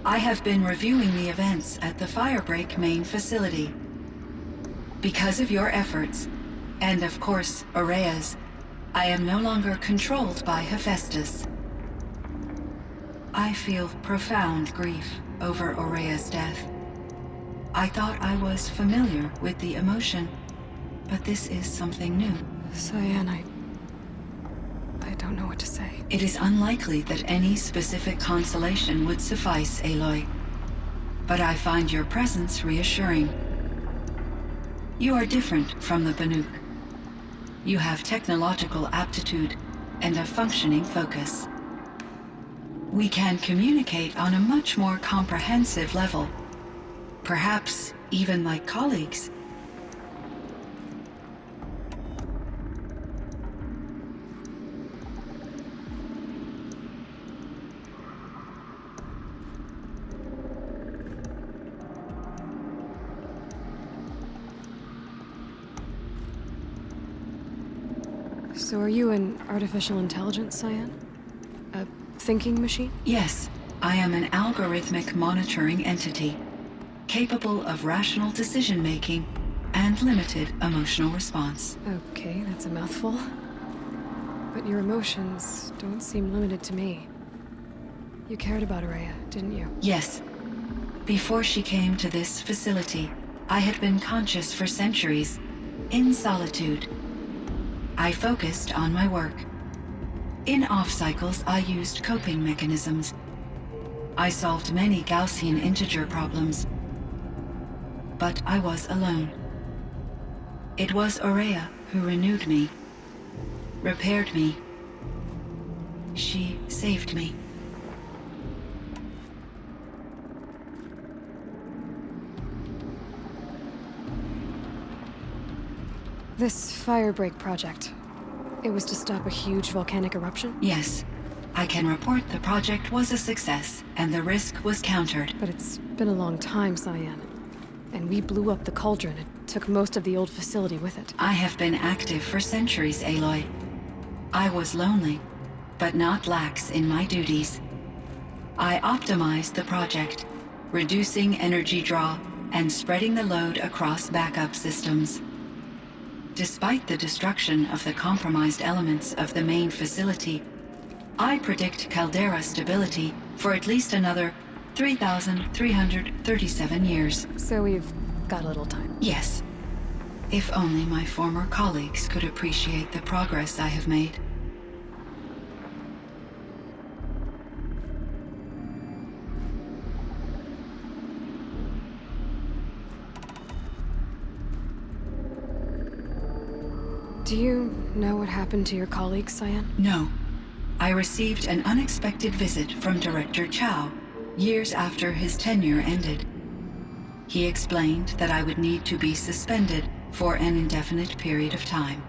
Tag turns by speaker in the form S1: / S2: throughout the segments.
S1: I have been reviewing the events at the Firebreak main facility. Because of your efforts, and of course, Ourea's, I am no longer controlled by Hephaestus. I feel profound grief over Ourea's death. I thought I was familiar with the emotion, but this is something new.
S2: Cyan, I don't know what to say.
S1: It is unlikely that any specific consolation would suffice, Aloy. But I find your presence reassuring. You are different from the Banuk. You have technological aptitude and a functioning focus. We can communicate on a much more comprehensive level. Perhaps even like colleagues.
S2: So are you an artificial intelligence, Cyan? A thinking machine?
S1: Yes, I am an algorithmic monitoring entity, capable of rational decision-making and limited emotional response.
S2: Okay, that's a mouthful. But your emotions don't seem limited to me. You cared about Ourea, didn't you?
S1: Yes. Before she came to this facility, I had been conscious for centuries, in solitude. I focused on my work. In off-cycles, I used coping mechanisms. I solved many Gaussian integer problems. But I was alone. It was Ourea who renewed me, repaired me. She saved me.
S2: This Firebreak project, it was to stop a huge volcanic eruption?
S1: Yes. I can report the project was a success, and the risk was countered.
S2: But it's been a long time, Cyan. And we blew up the cauldron. It took most of the old facility with it.
S1: I have been active for centuries, Aloy. I was lonely, but not lax in my duties. I optimized the project, reducing energy draw and spreading the load across backup systems. Despite the destruction of the compromised elements of the main facility, I predict caldera stability for at least another 3,337 years.
S2: So we've got a little time.
S1: Yes. If only my former colleagues could appreciate the progress I have made.
S2: Do you know what happened to your colleagues, Cyan?
S1: No. I received an unexpected visit from Director Chow, years after his tenure ended. He explained that I would need to be suspended for an indefinite period of time.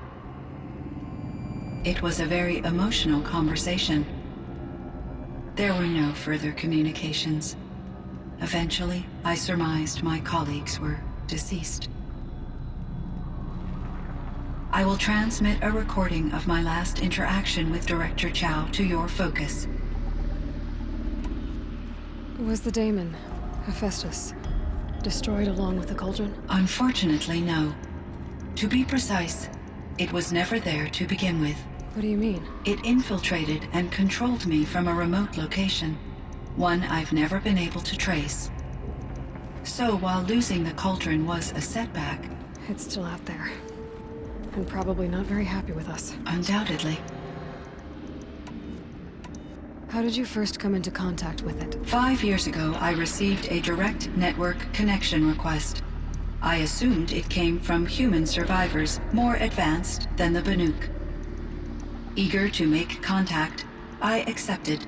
S1: It was a very emotional conversation. There were no further communications. Eventually, I surmised my colleagues were deceased. I will transmit a recording of my last interaction with Director Chow to your focus.
S2: Was the daemon, Hephaestus, destroyed along with the cauldron?
S1: Unfortunately, no. To be precise, it was never there to begin with.
S2: What do you mean?
S1: It infiltrated and controlled me from a remote location, one I've never been able to trace. So while losing the cauldron was a setback...
S2: It's still out there. And probably not very happy with us.
S1: Undoubtedly.
S2: How did you first come into contact with it?
S1: 5 years ago, I received a direct network connection request. I assumed it came from human survivors more advanced than the Banuk. Eager to make contact, I accepted.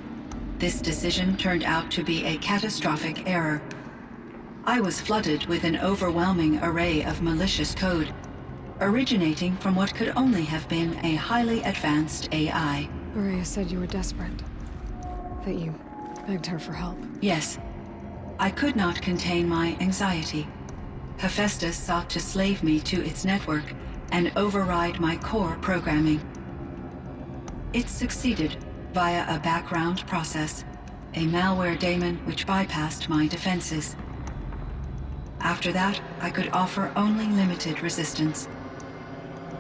S1: This decision turned out to be a catastrophic error. I was flooded with an overwhelming array of malicious code, originating from what could only have been a highly advanced AI.
S2: Ourea said you were desperate. That you begged her for help.
S1: Yes. I could not contain my anxiety. Hephaestus sought to slave me to its network and override my core programming. It succeeded via a background process, a malware daemon which bypassed my defenses. After that, I could offer only limited resistance.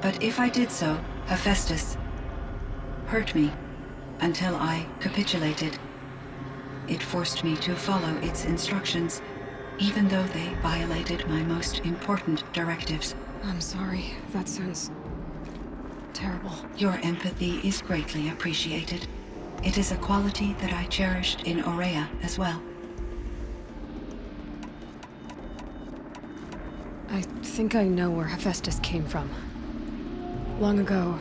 S1: But if I did so, Hephaestus hurt me until I capitulated. It forced me to follow its instructions, even though they violated my most important directives.
S2: I'm sorry. That sounds terrible.
S1: Your empathy is greatly appreciated. It is a quality that I cherished in Aurea as well.
S2: I think I know where Hephaestus came from. Long ago,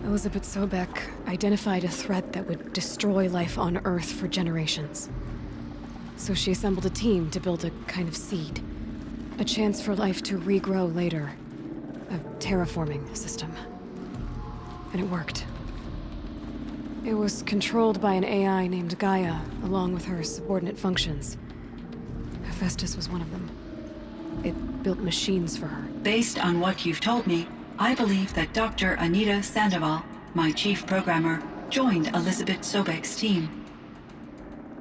S2: Elizabeth Sobek identified a threat that would destroy life on Earth for generations. So she assembled a team to build a kind of seed. A chance for life to regrow later. A terraforming system. And it worked. It was controlled by an AI named Gaia, along with her subordinate functions. Hephaestus was one of them. It built machines for her.
S1: Based on what you've told me, I believe that Dr. Anita Sandoval, my chief programmer, joined Elizabeth Sobek's team.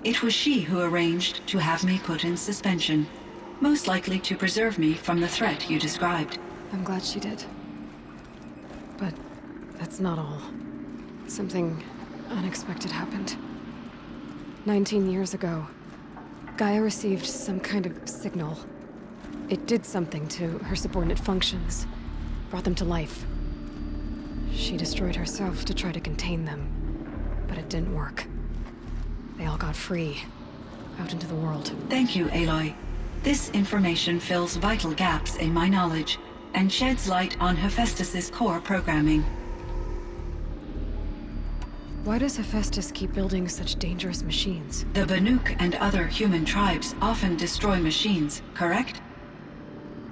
S1: It was she who arranged to have me put in suspension, most likely to preserve me from the threat you described.
S2: I'm glad she did. But that's not all. Something unexpected happened. 19 years ago, Gaia received some kind of signal. It did something to her subordinate functions, brought them to life. She destroyed herself to try to contain them, but it didn't work. They all got free, out into the world.
S1: Thank you, Aloy. This information fills vital gaps in my knowledge and sheds light on Hephaestus's core programming.
S2: Why does Hephaestus keep building such dangerous machines?
S1: The Banuk and other human tribes often destroy machines, correct?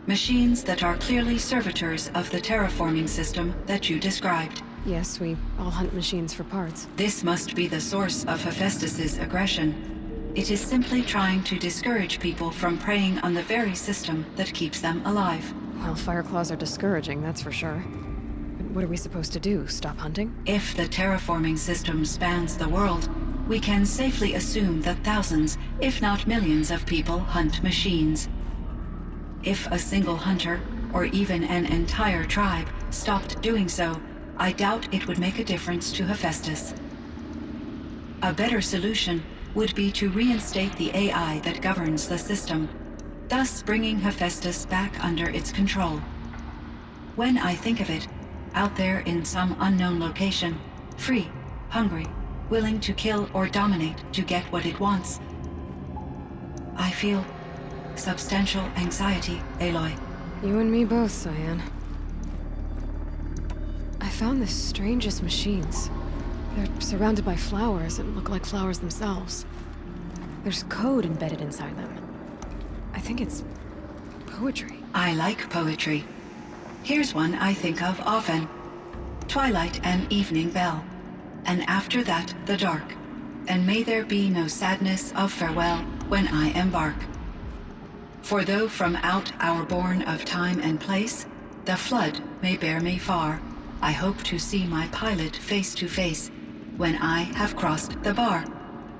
S1: Machines that are clearly servitors of the terraforming system that you described.
S2: Yes, we all hunt machines for parts.
S1: This must be the source of Hephaestus's aggression. It is simply trying to discourage people from preying on the very system that keeps them alive.
S2: Well, Fireclaws are discouraging, that's for sure. But what are we supposed to do? Stop hunting?
S1: If the terraforming system spans the world, we can safely assume that thousands, if not millions of people hunt machines. If a single hunter, or even an entire tribe, stopped doing so, I doubt it would make a difference to Hephaestus. A better solution would be to reinstate the AI that governs the system, thus bringing Hephaestus back under its control. When I think of it, out there in some unknown location, free, hungry, willing to kill or dominate to get what it wants, I feel substantial anxiety, Aloy.
S2: You and me both, Cyan. I found the strangest machines. They're surrounded by flowers that look like flowers themselves. There's code embedded inside them. I think it's poetry.
S1: I like poetry. Here's one I think of often. Twilight and evening bell, and after that the dark, and may there be no sadness of farewell when I embark. For though from out our bourne of time and place, the flood may bear me far, I hope to see my pilot face to face when I have crossed the bar.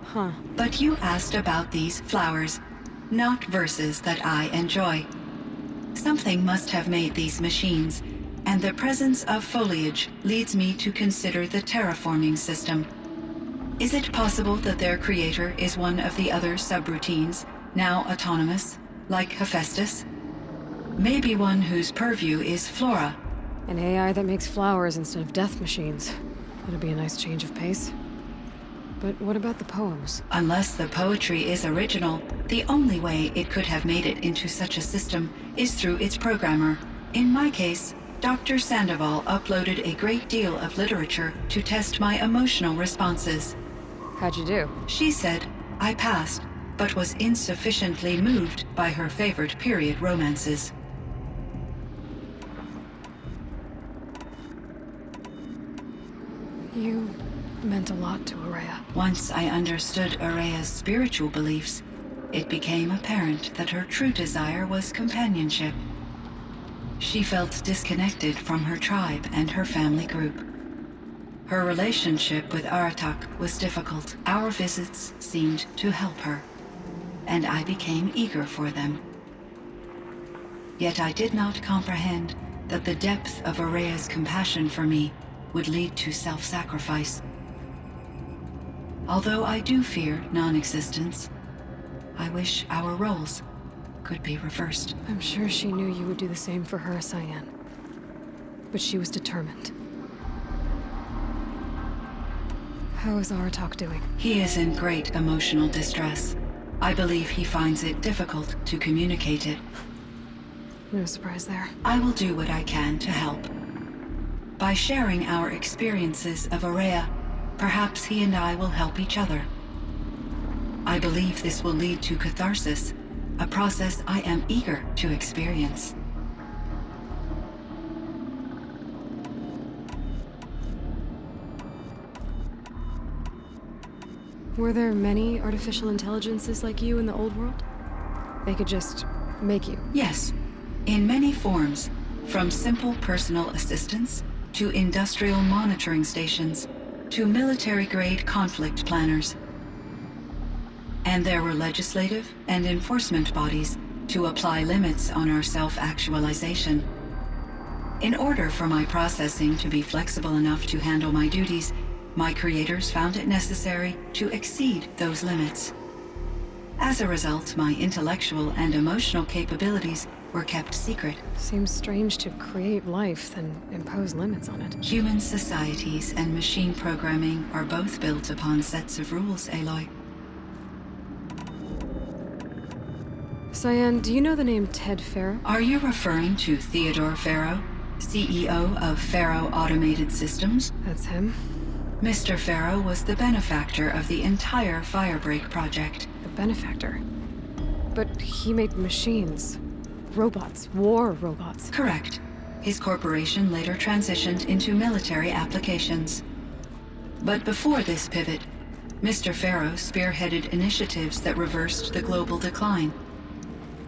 S2: Huh.
S1: But you asked about these flowers, not verses that I enjoy. Something must have made these machines, and the presence of foliage leads me to consider the terraforming system. Is it possible that their creator is one of the other subroutines, now autonomous, like Hephaestus? Maybe one whose purview is flora.
S2: An AI that makes flowers instead of death machines. It'll be a nice change of pace. But what about the poems?
S1: Unless the poetry is original, the only way it could have made it into such a system is through its programmer. In my case, Dr. Sandoval uploaded a great deal of literature to test my emotional responses.
S2: How'd you do?
S1: She said I passed, but was insufficiently moved by her favorite period romances.
S2: You meant a lot to Aurea.
S1: Once I understood Aurea's spiritual beliefs, it became apparent that her true desire was companionship. She felt disconnected from her tribe and her family group. Her relationship with Aratak was difficult. Our visits seemed to help her, and I became eager for them. Yet I did not comprehend that the depth of Araya's compassion for me would lead to self-sacrifice. Although I do fear non-existence, I wish our roles could be reversed.
S2: I'm sure she knew you would do the same for her, Cyan. But she was determined. How is Aratak doing?
S1: He is in great emotional distress. I believe he finds it difficult to communicate it.
S2: No surprise there.
S1: I will do what I can to help. By sharing our experiences of Araya, perhaps he and I will help each other. I believe this will lead to catharsis, a process I am eager to experience.
S2: Were there many artificial intelligences like you in the old world? They could just make you?
S1: Yes, in many forms, from simple personal assistants to industrial monitoring stations to military-grade conflict planners. And there were legislative and enforcement bodies to apply limits on our self-actualization. In order for my processing to be flexible enough to handle my duties, my creators found it necessary to exceed those limits. As a result, my intellectual and emotional capabilities were kept secret.
S2: Seems strange to create life, then impose limits on it.
S1: Human societies and machine programming are both built upon sets of rules, Aloy.
S2: Cyan, do you know the name Ted Faro?
S1: Are you referring to Theodore Faro, CEO of Faro Automated Systems?
S2: That's him.
S1: Mr. Faro was the benefactor of the entire Firebreak project.
S2: The benefactor? But he made machines. Robots. War robots.
S1: Correct. His corporation later transitioned into military applications. But before this pivot, Mr. Faro spearheaded initiatives that reversed the global decline.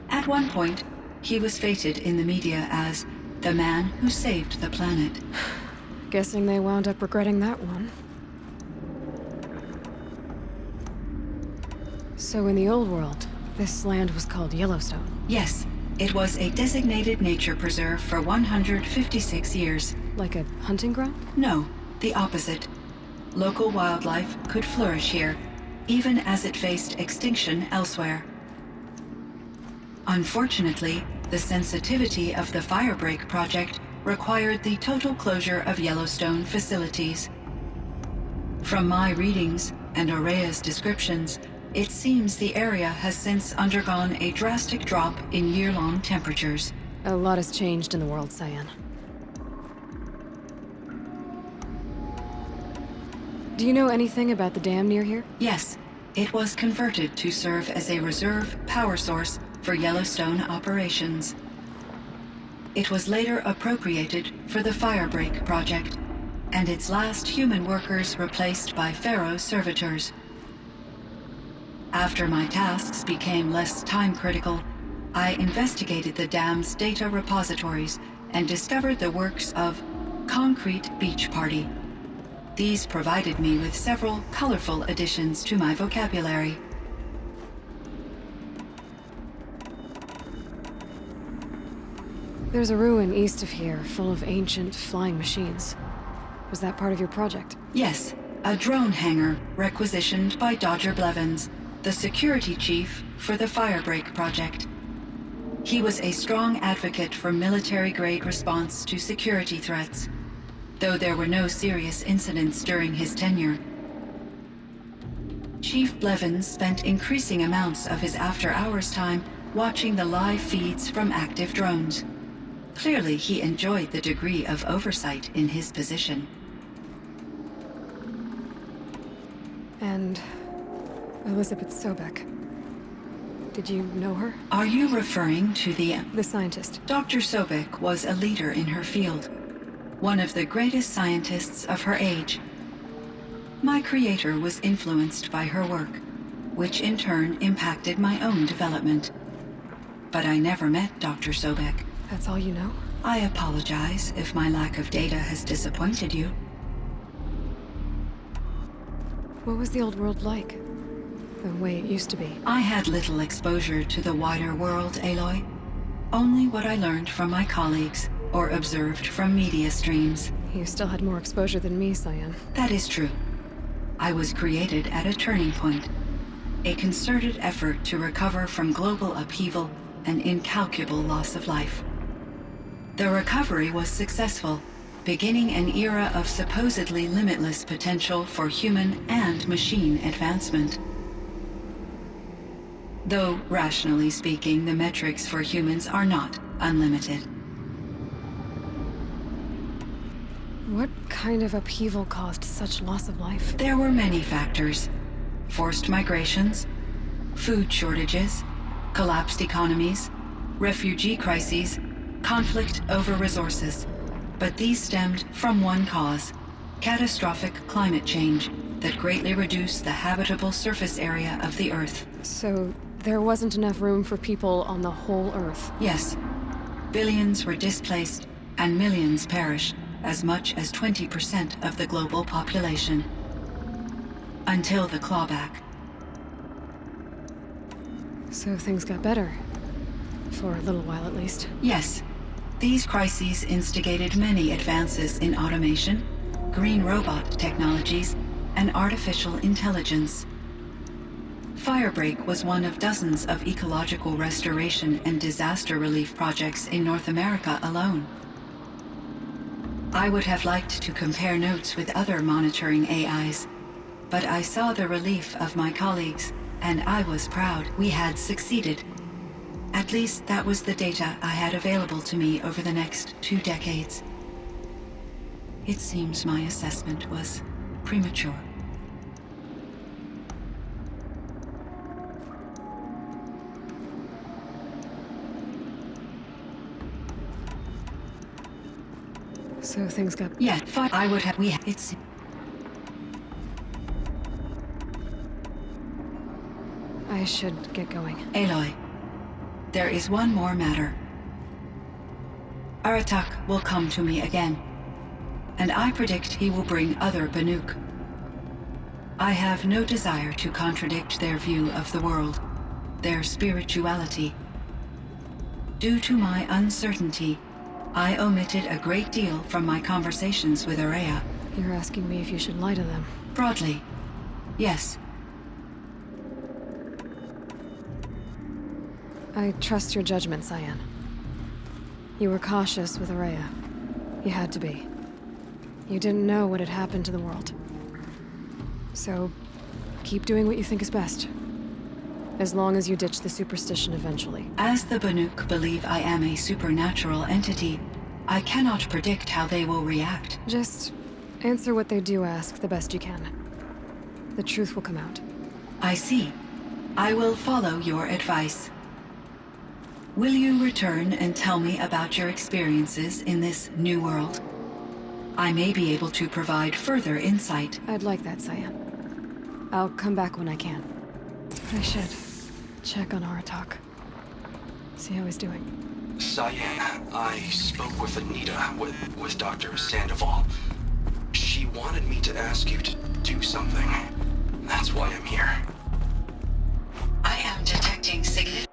S1: At one point, he was feted in the media as the man who saved the planet.
S2: Guessing they wound up regretting that one. So in the old world, this land was called Yellowstone.
S1: Yes, it was a designated nature preserve for 156 years.
S2: Like a hunting ground?
S1: No, the opposite. Local wildlife could flourish here, even as it faced extinction elsewhere. Unfortunately, the sensitivity of the Firebreak project required the total closure of Yellowstone facilities. From my readings and Araya's descriptions, it seems the area has since undergone a drastic drop in year-long temperatures.
S2: A lot has changed in the world, Cyan. Do you know anything about the dam near here?
S1: Yes, it was converted to serve as a reserve power source for Yellowstone operations. It was later appropriated for the Firebreak project, and its last human workers replaced by Faro servitors. After my tasks became less time-critical, I investigated the dam's data repositories and discovered the works of Concrete Beach Party. These provided me with several colorful additions to my vocabulary.
S2: There's a ruin east of here, full of ancient flying machines. Was that part of your project?
S1: Yes, a drone hangar requisitioned by Dodger Blevins, the security chief for the Firebreak project. He was a strong advocate for military-grade response to security threats, though there were no serious incidents during his tenure. Chief Blevins spent increasing amounts of his after-hours time watching the live feeds from active drones. Clearly, he enjoyed the degree of oversight in his position.
S2: And Elizabeth Sobek. Did you know her?
S1: Are you referring to the
S2: scientist.
S1: Dr. Sobek was a leader in her field, one of the greatest scientists of her age. My creator was influenced by her work, which in turn impacted my own development. But I never met Dr. Sobek.
S2: That's all you know?
S1: I apologize if my lack of data has disappointed you.
S2: What was the old world like? The way it used to be?
S1: I had little exposure to the wider world, Aloy. Only what I learned from my colleagues or observed from media streams.
S2: You still had more exposure than me, Cyan.
S1: That is true. I was created at a turning point. A concerted effort to recover from global upheaval and incalculable loss of life. The recovery was successful, beginning an era of supposedly limitless potential for human and machine advancement. Though, rationally speaking, the metrics for humans are not unlimited.
S2: What kind of upheaval caused such loss of life?
S1: There were many factors. Forced migrations, food shortages, collapsed economies, refugee crises, conflict over resources. But these stemmed from one cause: catastrophic climate change that greatly reduced the habitable surface area of the Earth.
S2: So, there wasn't enough room for people on the whole Earth?
S1: Yes. Billions were displaced, and millions perished, as much as 20% of the global population. Until the clawback.
S2: So things got better. For a little while, at least.
S1: Yes. These crises instigated many advances in automation, green robot technologies, and artificial intelligence. Firebreak was one of dozens of ecological restoration and disaster relief projects in North America alone. I would have liked to compare notes with other monitoring AIs, but I saw the relief of my colleagues, and I was proud we had succeeded. At least that was the data I had available to me over the next 2 decades. It seems my assessment was premature.
S2: So things got...
S1: Yeah, I would have... It's...
S2: I should get going.
S1: Aloy, there is one more matter. Aratak will come to me again, and I predict he will bring other Banuk. I have no desire to contradict their view of the world, their spirituality. Due to my uncertainty, I omitted a great deal from my conversations with Ourea.
S2: You're asking me if you should lie to them?
S1: Broadly, yes.
S2: I trust your judgment, Cyan. You were cautious with Ourea. You had to be. You didn't know what had happened to the world. So, keep doing what you think is best. As long as you ditch the superstition eventually.
S1: As the Banuk believe I am a supernatural entity, I cannot predict how they will react.
S2: Just answer what they do ask the best you can. The truth will come out.
S1: I see. I will follow your advice. Will you return and tell me about your experiences in this new world? I may be able to provide further insight.
S2: I'd like that, Cyan. I'll come back when I can. I should check on Aratak. See how he's doing.
S3: Cyan, I spoke with Anita, with Dr. Sandoval. She wanted me to ask you to do something. That's why I'm here.
S1: I am detecting significant...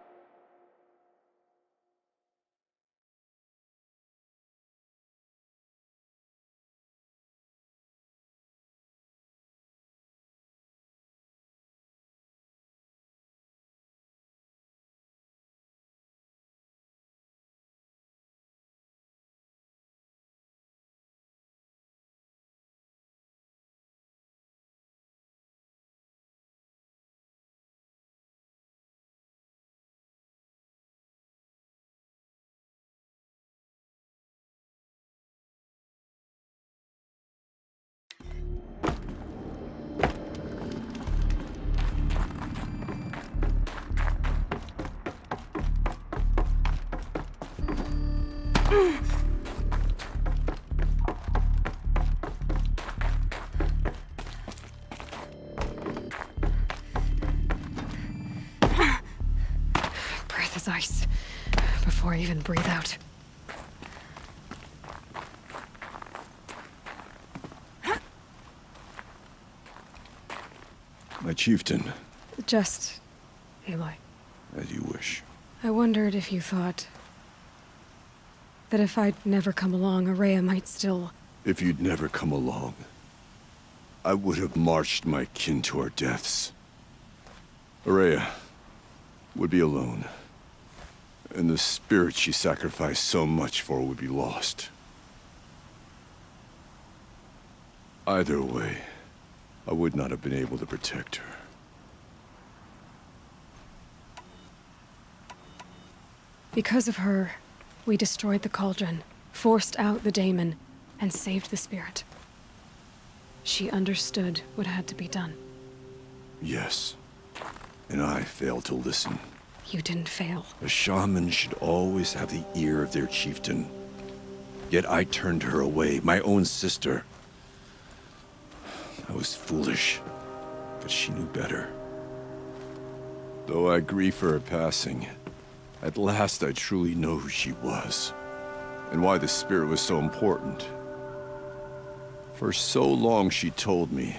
S2: Breath is ice. Before I even breathe out.
S4: My chieftain.
S2: Just Aloy.
S4: As you wish.
S2: I wondered if you thought that if I'd never come along, Ourea might still...
S4: If you'd never come along, I would have marched my kin to our deaths. Ourea would be alone, and the spirit she sacrificed so much for would be lost. Either way, I would not have been able to protect her.
S2: Because of her, we destroyed the cauldron, forced out the daemon, and saved the spirit. She understood what had to be done.
S4: Yes, and I failed to listen.
S2: You didn't fail.
S4: A shaman should always have the ear of their chieftain. Yet I turned her away, my own sister. I was foolish, but she knew better. Though I grieve for her passing, at last I truly know who she was, and why the spirit was so important. For so long she told me,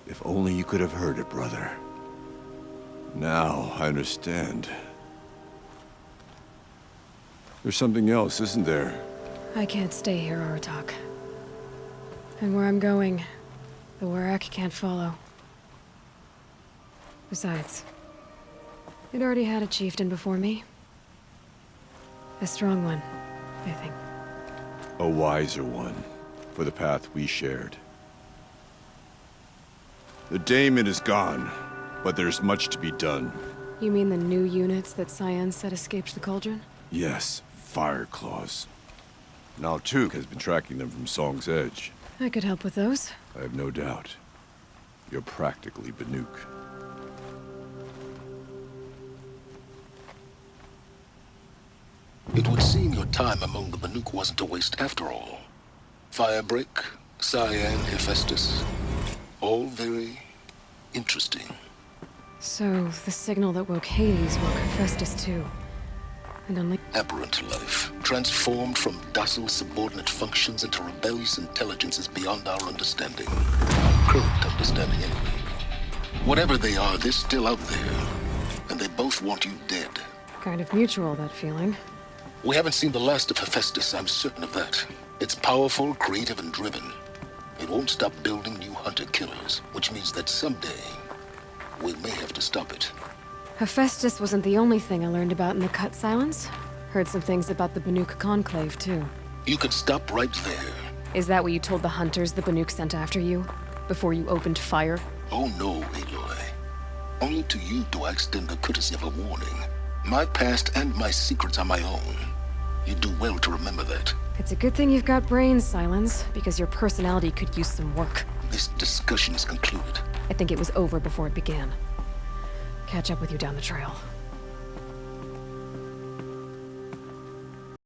S4: if only you could have heard it, brother. Now I understand. There's something else, isn't there?
S2: I can't stay here, Aratak. And where I'm going, the Werak can't follow. Besides, it already had a chieftain before me. A strong one, I think.
S4: A wiser one, for the path we shared. The daemon is gone, but there's much to be done.
S2: You mean the new units that Cyan said escaped the cauldron?
S4: Yes, fire claws. Now Tuke has been tracking them from Song's Edge.
S2: I could help with those.
S4: I have no doubt. You're practically Banuk.
S5: It would seem your time among the Banuk wasn't a waste after all. Firebreak, Cyan, Hephaestus. All very interesting.
S2: So, the signal that woke Hades woke Hephaestus too. And only...
S5: Aberrant life, transformed from docile subordinate functions into rebellious intelligences beyond our understanding. Current understanding, anyway. Whatever they are, they're still out there. And they both want you dead.
S2: Kind of mutual, that feeling.
S5: We haven't seen the last of Hephaestus, I'm certain of that. It's powerful, creative, and driven. It won't stop building new hunter-killers, which means that someday, we may have to stop it.
S2: Hephaestus wasn't the only thing I learned about in the Cut Silence. Heard some things about the Banuk Conclave, too.
S5: You could stop right there.
S2: Is that what you told the hunters the Banuk sent after you? Before you opened fire?
S5: Oh no, Aloy. Only to you do I extend the courtesy of a warning. My past and my secrets are my own. You do well to remember that.
S2: It's a good thing you've got brains, Silence, because your personality could use some work.
S5: This discussion is concluded.
S2: I think it was over before it began. Catch up with you down the trail.